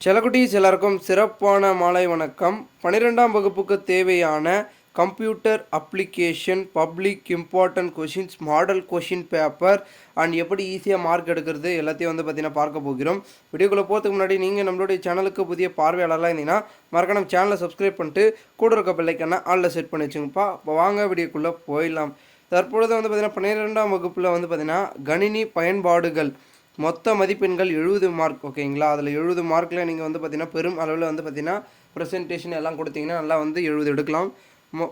செல்லக்குட்டீஸ் எல்லாருக்கும் சிறப்பான மாலை வணக்கம். 12ஆம் வகுப்புக்கு தேவையான computer application public important questions model question paper and எப்படி ஈஸியாக மார்க் எடுக்கிறது எல்லாத்தையும் பார்த்தீங்கன்னா பார்க்க போகிறோம். வீடியோக்குள்ளே போகிறதுக்கு முன்னாடி நீங்கள் நம்மளுடைய சேனலுக்கு புதிய பார்வையாளர்லாம் இருந்தீங்கன்னா மறக்காம சேனலை சப்ஸ்கிரைப் பண்ணிட்டு கூட இருக்க பெல்லைக்கான ஆளில் செட் பண்ணி வச்சுங்கப்பா. இப்போ வாங்க வீடியோக்குள்ளே போயிடலாம். தற்பொழுது பார்த்தீங்கன்னா 12ஆம் வகுப்பில் பார்த்தீங்கன்னா கணினி பயன்பாடுகள் மொத்த மதிப்பெண்கள் 70 மார்க். ஓகேங்களா, அதில் 70 மார்க்கில் நீங்கள் பார்த்தீங்கன்னா பெரும் அளவில் பார்த்தீங்கன்னா ப்ரெசன்டேஷன் எல்லாம் கொடுத்தீங்கன்னா நல்லா 70 எடுக்கலாம்.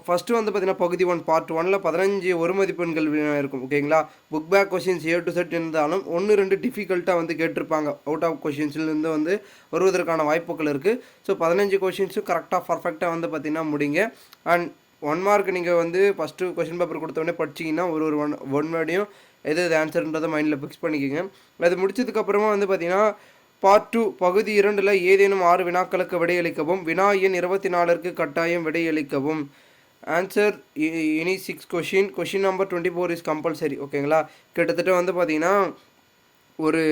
ஃபஸ்ட்டு பார்த்தீங்கன்னா பகுதி 1 பார்ட் 1ல் 15 ஒரு மதிப்பெண்கள் இருக்கும். ஓகேங்களா, book back questions A to Z இருந்தாலும் 1-2 டிஃபிகல்ட்டாக கேட்டிருப்பாங்க. அவுட் ஆஃப் கொஷின்ஸ்லேருந்து வருவதற்கான வாய்ப்புகள் இருக்குது. ஸோ 15 கொஷின்ஸும் கரெக்டாக பர்ஃபெக்டாக பார்த்தீங்கன்னா முடிங்க. அண்ட் 1 மார்க் நீங்கள் ஃபஸ்ட்டு கொஷின் பேப்பர் கொடுத்தோடனே படிச்சிங்கன்னா ஒரு ஒன் வேர்டையும் எது ஆன்சர்ன்றதை மைண்டில் ஃபிக்ஸ் பண்ணிக்கோங்க. அது முடிச்சதுக்கப்புறமா பார்த்தீங்கன்னா பார்ட் 2 பகுதி 2ல் ஏதேனும் 6 வினாக்களுக்கு விடையளிக்கவும். வினா எண் 24ற்கு கட்டாயம் விடையளிக்கவும். Answer any 6 question number 24 is compulsory. ஓகேங்களா, கிட்டத்தட்ட பார்த்தீங்கன்னா ஒரு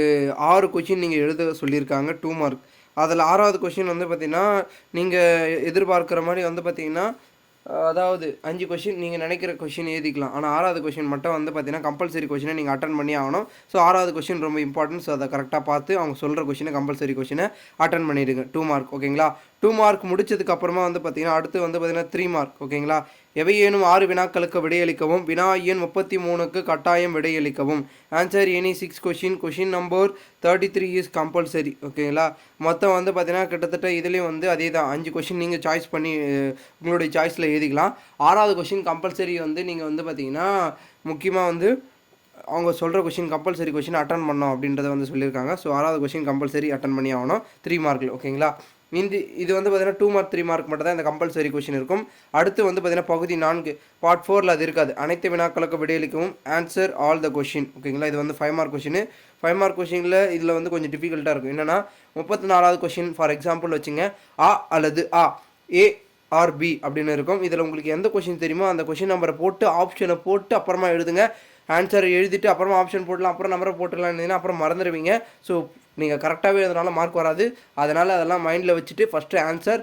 6 கொஷின் நீங்கள் எழுத சொல்லியிருக்காங்க 2 மார்க். அதில் 6வது கொஷின் பார்த்தீங்கன்னா நீங்கள் எதிர்பார்க்குற மாதிரி பார்த்தீங்கன்னா அதாவது 5 கொஷின் நீங்கள் நினைக்கிற கொஷின் எழுதிக்கலாம். ஆனால் 6வது கொஷின் மட்டும் பார்த்தீங்கன்னா கம்பல்சரி கொஷினை நீங்கள் அட்டன் பண்ணி ஆகணும். ஸோ 6வது கொஷின் ரொம்ப இம்பார்ட்டன்ட். ஸோ அதை கரெக்டாக பார்த்து அவங்க சொல்கிற கொஷினை கம்பல்சரி கொஷினை அட்டன் பண்ணிடுங்க. 2 மார்க். ஓகேங்களா, 2 மார்க் முடிச்சதுக்கப்புறமா பார்த்தீங்கன்னா அடுத்து பார்த்தீங்கன்னா 3 மார்க். ஓகேங்களா, எவையேனும் 6 வினாக்களுக்கு விடையளிக்கவும். வினா எண் 33க்கு கட்டாயம் விடையளிக்கவும். Answer any 6 question number 33 is compulsory. ஓகேங்களா, மொத்தம் பார்த்தீங்கன்னா கிட்டத்தட்ட இதுலேயும் அதே தான் 5 கொஷின் நீங்கள் சாய்ஸ் பண்ணி உங்களுடைய சாய்ஸில் எழுதிக்கலாம். 6வது கொஷின் கம்பல்சரி நீங்கள் பார்த்தீங்கன்னா முக்கியமாக அவங்க சொல்கிற கொஷின் கம்பல்சரி கொஷின் அட்டன் பண்ணோம் அப்படின்றத சொல்லியிருக்காங்க. ஸோ 6வது கொஷின் கம்பல்சரி அட்டன் பண்ணி ஆகணும் 3 மார்க்கில். ஓகேங்களா, இது பார்த்தீங்கன்னா 2 மார்க் 3 மார்க் மட்டும் தான் இந்த கம்பல்சரி கொஷின் இருக்கும். அடுத்து பார்த்தீங்கன்னா பகுதி 4 பார்ட் 4ல் அது இருக்காது. அனைத்து வினாக்களுக்கு விடையளிக்கவும். Answer all the question. ஓகேங்களா, இது 5 மார்க் கொஷின். 5 மார்க் கொஷினில் இதில் கொஞ்சம் டிஃபிகல்ட்டாக இருக்கும். என்னென்னா 34வது கொஷின் ஃபார் எக்ஸாம்பிள் வச்சுங்க, ஆ அல்லது ஆ ஏ ஆர் பி அப்படின்னு இருக்கும். இதில் உங்களுக்கு எந்த கொஷின் தெரியுமோ அந்த கொஷின் நம்பரை போட்டு ஆப்ஷனை போட்டு அப்புறமா எழுதுங்க. ஆன்சர் எழுதிட்டு அப்புறமா ஆப்ஷன் போடலாம், அப்புறம் நம்பரை போட்டுடலாம் இருந்தீங்கன்னா அப்புறம் மறந்துடுவீங்க. ஸோ நீங்கள் கரெக்டாகவே எழுதுனால மார்க் வராது. அதனால் அதெல்லாம் மைண்டில் வச்சுட்டு ஃபஸ்ட்டு ஆன்சர்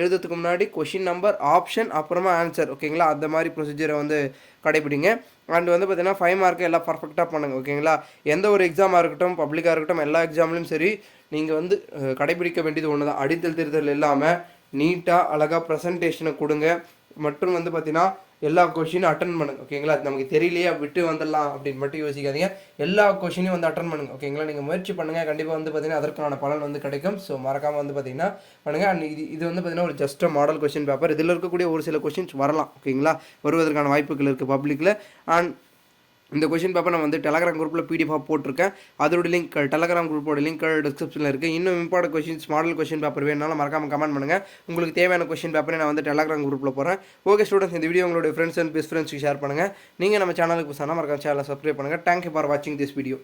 எழுதுறதுக்கு முன்னாடி கொஷின் நம்பர் ஆப்ஷன் அப்புறமா ஆன்சர். ஓகேங்களா, அந்த மாதிரி ப்ரொசீஜரை கடைபிடிங்க. அண்ட் பார்த்தீங்கன்னா 5 மார்க்கு எல்லாம் பர்ஃபெக்டாக பண்ணுங்கள். ஓகேங்களா, எந்த ஒரு எக்ஸாமாக இருக்கட்டும் பப்ளிக்காக இருக்கட்டும் எல்லா எக்ஸாம்லையும் சரி நீங்கள் கடைபிடிக்க வேண்டியது ஒன்று தான். அடித்தல் திருத்தல் இல்லாமல் நீட்டாக அழகாக ப்ரெசன்டேஷனை கொடுங்க. மற்றும் பார்த்தீங்கன்னா எல்லா கொஷினும் அட்டன் பண்ணுங்கள். ஓகேங்களா, நமக்கு தெரியலையே விட்டு வந்துடலாம் அப்படின்னு மட்டும் யோசிக்காதீங்க. எல்லா கொஷினையும் அட்டன் பண்ணுங்கள். ஓகேங்களா, நீங்கள் முயற்சி பண்ணுங்கள். கண்டிப்பாக பார்த்தீங்கன்னா அதற்கான பலன் கிடைக்கும். ஸோ மறக்காமல் பார்த்தீங்கன்னா பண்ணுங்கள். அண்ட் இது பார்த்தீங்கன்னா ஒரு ஜஸ்ட் மாடல் கொஷின் பேப்பர். இதில் இருக்கக்கூடிய ஒரு சில கொஷின்ஸ் வரலாம். ஓகேங்களா, வருவதற்கான வாய்ப்புகள் இருக்குது பப்ளிக்கில். அண்ட் இந்த கொஷின் பேப்பர் நான் டெலகிராம் குரூப்பில் பிடிஎஃபாக போட்டிருக்கேன். அதோட லிங்க் டெலகிராம் குரூப்போட லிங்க் டிஸ்கிரிப்ஷனில் இருக்குது. இன்னும் important questions model question paper வேணுனாலும் மறக்காமல் கமெண்ட் பண்ணுங்கள். உங்களுக்கு தேவையான கொஷின் பேப்பரை நான் டெலகிராம் குரூப்பில் போகிறேன். ஓகே ஸ்டூடெண்ட்ஸ், இந்த வீடியோ உங்களுடைய ஃப்ரெண்ட்ஸ் அண்ட் பெஸ்ட் ஃப்ரெண்ட்ஸ்க்கு ஷேர் பண்ணுங்கள். நீங்கள் நம்ம சேனலுக்கு புதுசாக மறக்காம சேனலை சப்ஸ்கிரைப் பண்ணுங்கள். தேங்க்யூ ஃபார் வாட்சிங் திஸ் வீடியோ.